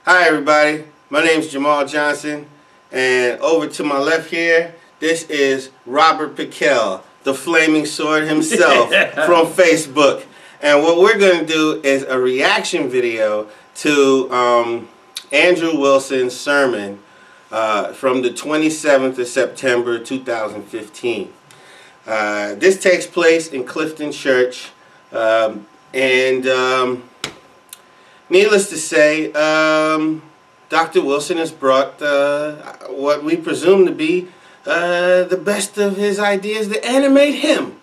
Hi everybody, my name is Jamal Johnson, and over to my left here, this is Robert Pickell, the Flaming Sword himself from Facebook. And what we're going to do is a reaction video to Andrew Wilson's sermon from the 27th of September 2015. This takes place in Clifton Church, needless to say, Dr. Wilson has brought what we presume to be the best of his ideas that animate him.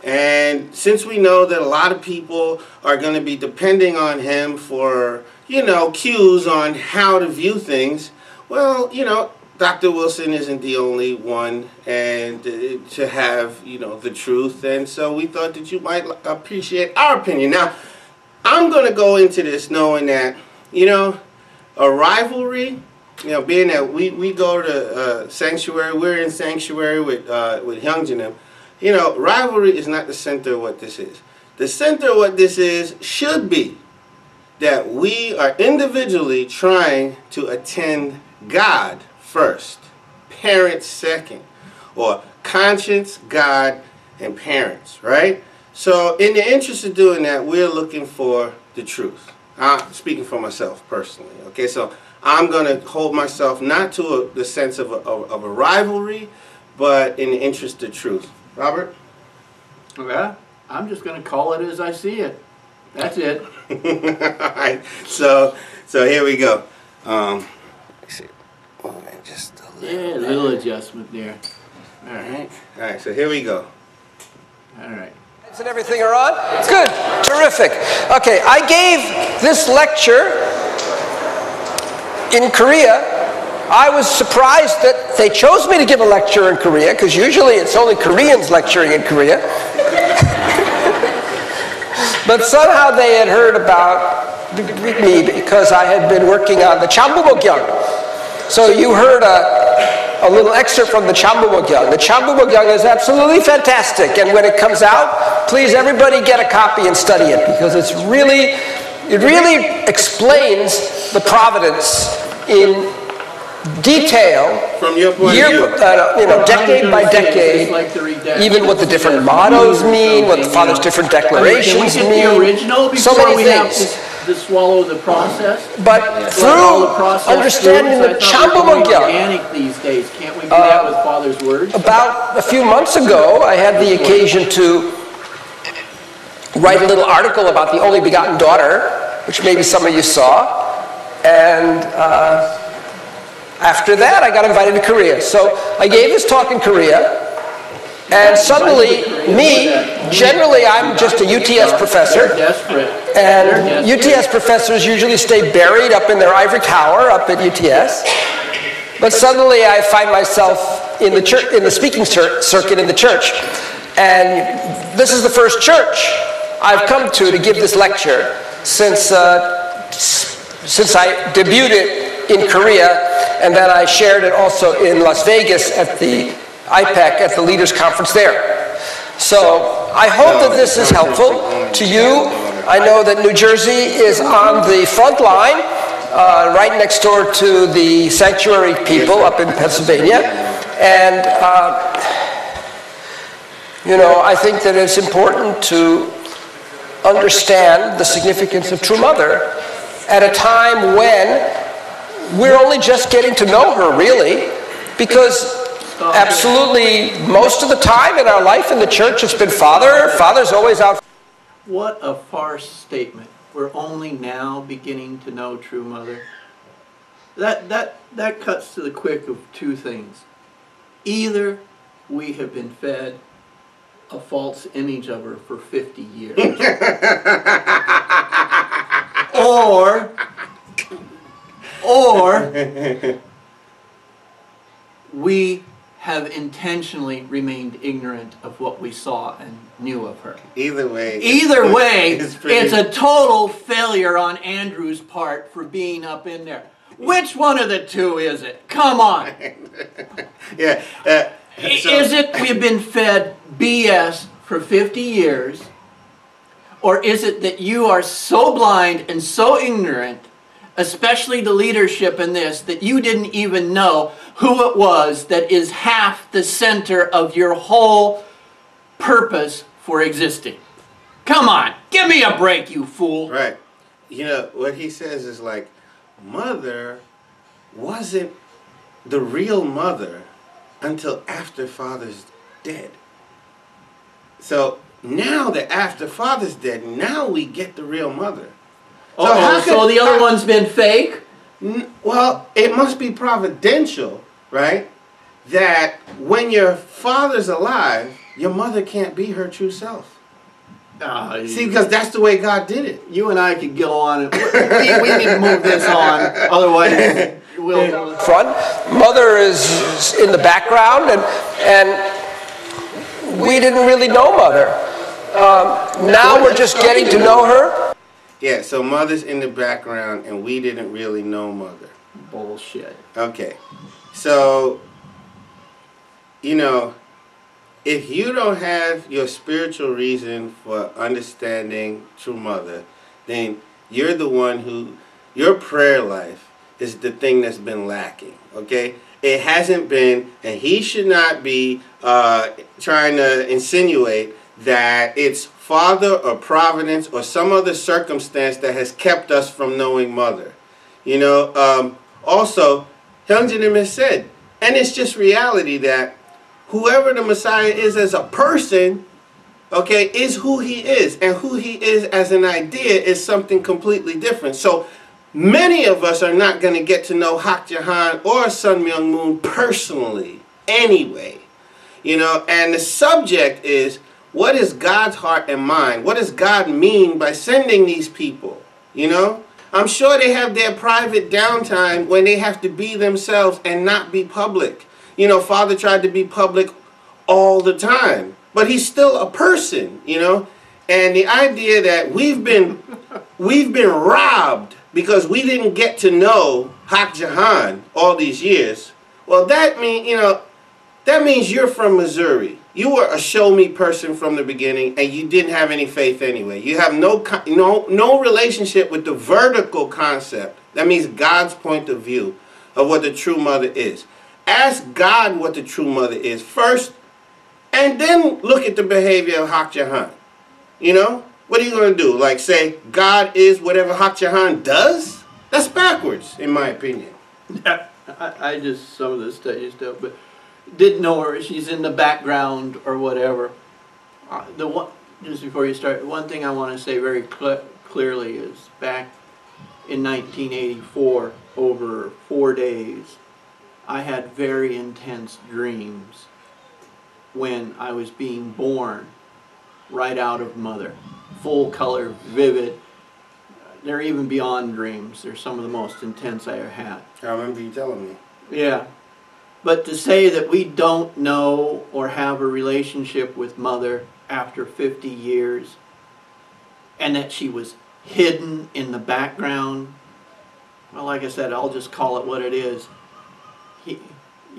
And since we know that a lot of people are going to be depending on him for, cues on how to view things, well, Dr. Wilson isn't the only one and to have, the truth. And so we thought that you might appreciate our opinion. Now, I'm going to go into this knowing that, a rivalry, being that we go to Sanctuary, we're in Sanctuary with Hyungjanim, rivalry is not the center of what this is. The center of what this is should be that we are individually trying to attend God first, parents second, or conscience, God, and parents, right? So in the interest of doing that, we're looking for the truth. I'm speaking for myself personally, okay? So I'm going to hold myself not to the sense of a rivalry, but in the interest of truth. Robert? Well, I'm just going to call it as I see it. That's it. All right. So here we go. Let's see. Just a little adjustment there. All right. All right. So here we go. All right. And everything are on? Good. Terrific. Okay, I gave this lecture in Korea. I was surprised that they chose me to give a lecture in Korea, because usually it's only Koreans lecturing in Korea. But somehow they had heard about me because I had been working on the Chambumogyang. So you heard a little excerpt from the Chambumogyang. The Chambumogyang is absolutely fantastic, and when it comes out, please everybody get a copy and study it, because it really explains the providence in detail, from your point of view, decade by decade, even what the different mottos mean, what the Father's different declarations mean, so many things. To swallow the process, but through understanding the Chambumogyang, these days, can't we do that with Father's words? About a few months ago, I had the occasion to write a little article about the only begotten daughter, which maybe some of you saw, and after that, I got invited to Korea. So I gave this talk in Korea. And suddenly, generally I'm just a UTS professor, and UTS professors usually stay buried up in their ivory tower up at UTS. But suddenly I find myself in the church, in the speaking circuit in the church. And this is the first church I've come to give this lecture since I debuted it in Korea, and then I shared it also in Las Vegas at the IPEC at the Leaders Conference there. So I hope that this is helpful to you. I know that New Jersey is on the front line, right next door to the Sanctuary people up in Pennsylvania. And, I think that it's important to understand the significance of True Mother at a time when we're only just getting to know her, really, because absolutely most of the time in our life in the church it's been Father. Father's always out. What a farce statement. We're only now beginning to know True Mother. That cuts to the quick of two things. Either we have been fed a false image of her for 50 years. or we have intentionally remained ignorant of what we saw and knew of her. Either way, it's a total failure on Andrew's part for being up in there. Which one of the two is it? Come on. Yeah. Is it we've been fed BS for 50 years, or is it that you are so blind and so ignorant especially the leadership in this, that you didn't even know who it was that is half the center of your whole purpose for existing. Come on, give me a break, you fool. Right. You know, what he says is like, mother wasn't the real mother until after father's dead. So now that after father's dead, now we get the real mother. So the other one's been fake? Well, it must be providential, right? That when your father's alive, your mother can't be her true self. See, because that's the way God did it. You and I could go on. We need to move this on. Otherwise, we'll... Front. Mother is in the background, and we didn't really know Mother. Now we're just getting to know her. Yeah, so mother's in the background, and we didn't really know mother. Bullshit. Okay. So, you know, if you don't have your spiritual reason for understanding true mother, then you're the one who, your prayer life is the thing that's been lacking, okay? It hasn't been, and he should not be trying to insinuate that it's father or providence or some other circumstance that has kept us from knowing mother. You know, also, Hyunjin has said, and it's just reality that whoever the Messiah is as a person, okay, is who he is. And who he is as an idea is something completely different. So many of us are not going to get to know Hak Jahan or Sun Myung Moon personally anyway. You know, and the subject is, what is God's heart and mind? What does God mean by sending these people? You know, I'm sure they have their private downtime when they have to be themselves and not be public. You know, Father tried to be public all the time, but he's still a person, you know. And the idea that we've been robbed because we didn't get to know Hak Jahan all these years. Well, that means, you know, that means you're from Missouri. You were a show me person from the beginning, and you didn't have any faith anyway. You have no relationship with the vertical concept. That means God's point of view of what the true mother is. Ask God what the true mother is first, and then look at the behavior of Hak Jahan. You know? What are you going to do? Like say, God is whatever Hak Jahan does? That's backwards, in my opinion. I just, some of this stuff, but didn't know her. She's in the background or whatever. Just before you start, one thing I want to say very clearly is back in 1984, over 4 days, I had very intense dreams when I was being born right out of mother. Full color, vivid. They're even beyond dreams. They're some of the most intense I ever had. I remember you telling me. Yeah. But to say that we don't know or have a relationship with mother after 50 years and that she was hidden in the background, well, like I said, I'll just call it what it is. He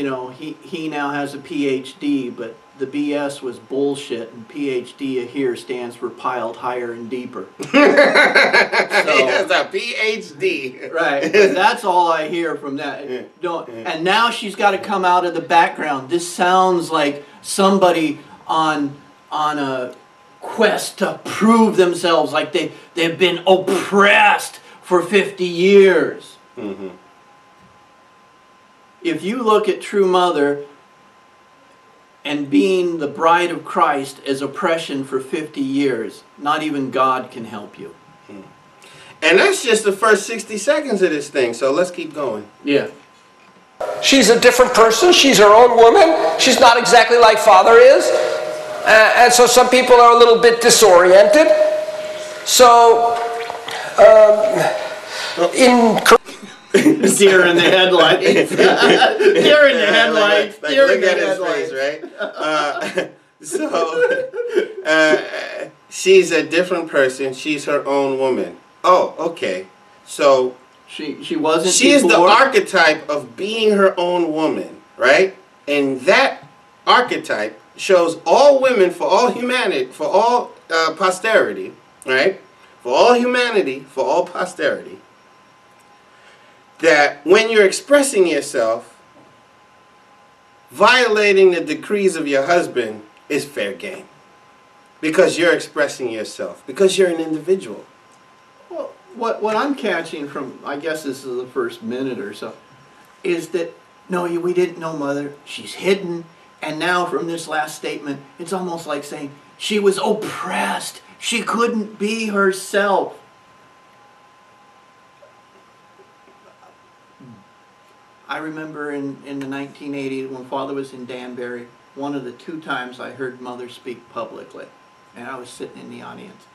now has a PhD, but the BS was bullshit, and PhD here stands for piled higher and deeper. He has a PhD. Right, but that's all I hear from that. And now she's got to come out of the background. This sounds like somebody on a quest to prove themselves, like they've been oppressed for 50 years. Mm-hmm. If you look at True Mother and being the bride of Christ as oppression for 50 years, not even God can help you. And that's just the first 60 seconds of this thing, so let's keep going. Yeah. She's a different person. She's her own woman. She's not exactly like Father is. And so some people are a little bit disoriented. So, Deer in the headlights. Deer in the headlights. Deer in the headlights. Right? She's a different person. She's her own woman. Oh, okay. So she wasn't. She is the archetype of being her own woman, right? And that archetype shows all women for all humanity, for all posterity, right? For all humanity, for all posterity. that when you're expressing yourself, violating the decrees of your husband is fair game. Because you're expressing yourself. Because you're an individual. Well, what I'm catching from, I guess this is the first minute or so, is that, no, we didn't know Mother. She's hidden. And now from this last statement, it's almost like saying she was oppressed. She couldn't be herself. I remember in the 1980s when Father was in Danbury, one of the 2 times I heard Mother speak publicly, and I was sitting in the audience.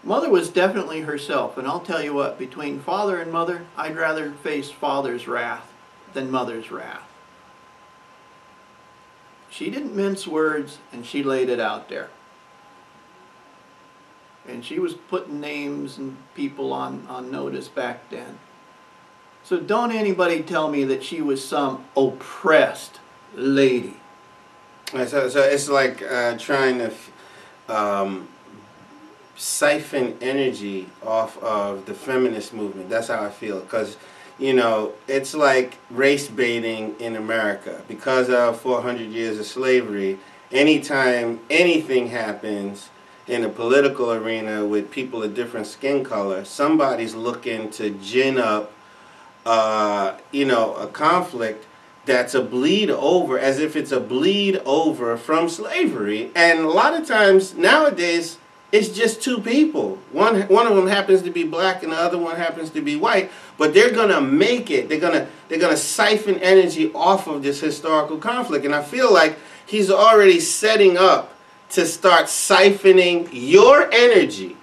Mother was definitely herself, and I'll tell you what, between Father and Mother, I'd rather face Father's wrath than Mother's wrath. She didn't mince words, and she laid it out there. And she was putting names and people on notice back then. So don't anybody tell me that she was some oppressed lady. So it's like trying to siphon energy off of the feminist movement. That's how I feel. Because, you know, it's like race baiting in America. Because of 400 years of slavery, anytime anything happens in a political arena with people of different skin color, somebody's looking to gin up you know, a conflict that's a bleed over, as if it's a bleed over from slavery. And a lot of times nowadays it's just 2 people. One of them happens to be black and the other one happens to be white, but they're gonna make it. They're gonna siphon energy off of this historical conflict. And I feel like he's already setting up to start siphoning your energy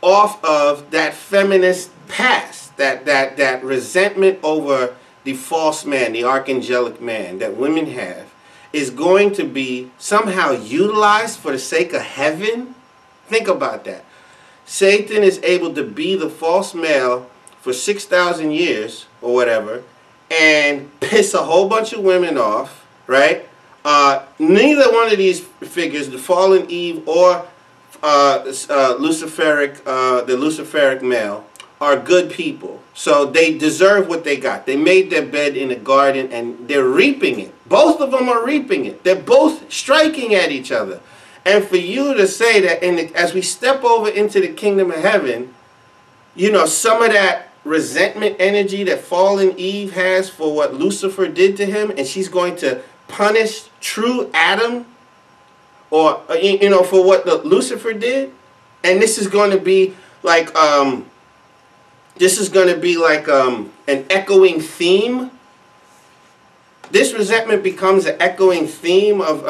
off of that feminist past, that resentment over the false man, the archangelic man that women have, is going to be somehow utilized for the sake of heaven. Think about that. Satan is able to be the false male for 6,000 years or whatever and piss a whole bunch of women off, right? Neither one of these figures, the fallen Eve or the Luciferic male, are good people. So they deserve what they got. They made their bed in a garden and they're reaping it. Both of them are reaping it. They're both striking at each other. And for you to say that as we step over into the kingdom of heaven, you know, some of that resentment energy that fallen Eve has for what Lucifer did to him, and she's going to punish true Adam, or you know, for what Lucifer did, and this is going to be like an echoing theme. This resentment becomes an echoing theme of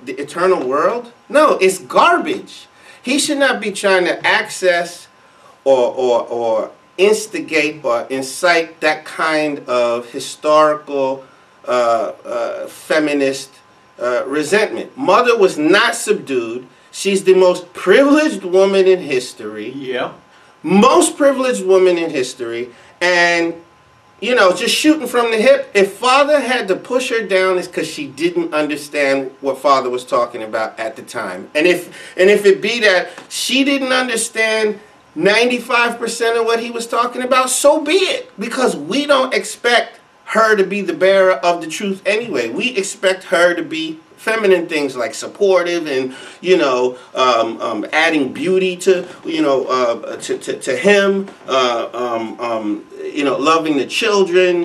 the eternal world. No, it's garbage. He should not be trying to access or instigate or incite that kind of historical feminist resentment. Mother was not subdued. She's the most privileged woman in history. Yeah. Most privileged woman in history. And, you know, just shooting from the hip, if Father had to push her down, it's because she didn't understand what Father was talking about at the time. And if it be that she didn't understand 95% of what he was talking about, so be it. Because we don't expect her to be the bearer of the truth anyway. We expect her to be feminine things like supportive and, you know, adding beauty to, you know, to him, you know, loving the children.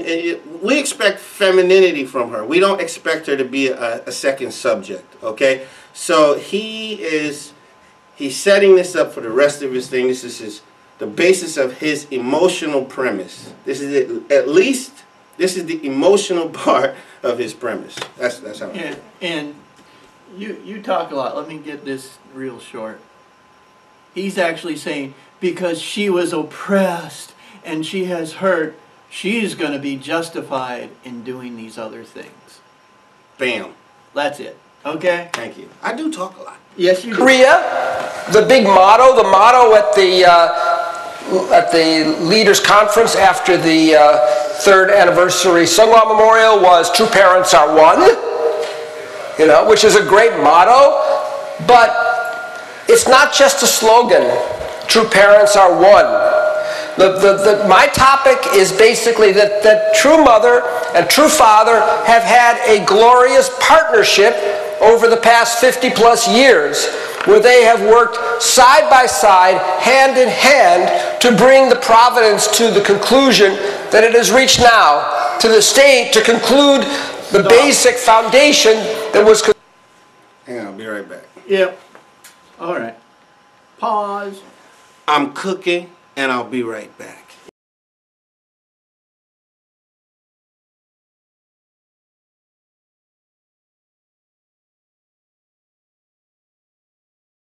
We expect femininity from her. We don't expect her to be a second subject, okay? So he's setting this up for the rest of his thing. This is the basis of his emotional premise. This is it, at least. This is the emotional part of his premise. That's how. And you talk a lot. Let me get this real short. He's actually saying because she was oppressed and she has hurt, she's going to be justified in doing these other things. Bam. That's it. Okay. Thank you. I do talk a lot. Yes, you do. Korea, the big motto, at the leaders' conference after the 3rd anniversary Seonghwa Memorial was "True parents are one," you know, which is a great motto, but it's not just a slogan. True parents are one. My topic is basically that true mother and true father have had a glorious partnership over the past 50 plus years, where they have worked side by side, hand in hand, to bring the Providence to the conclusion that it has reached now, to the state to conclude the basic foundation that was... Hang on, I'll be right back. Yep. All right. Pause. I'm cooking, and I'll be right back.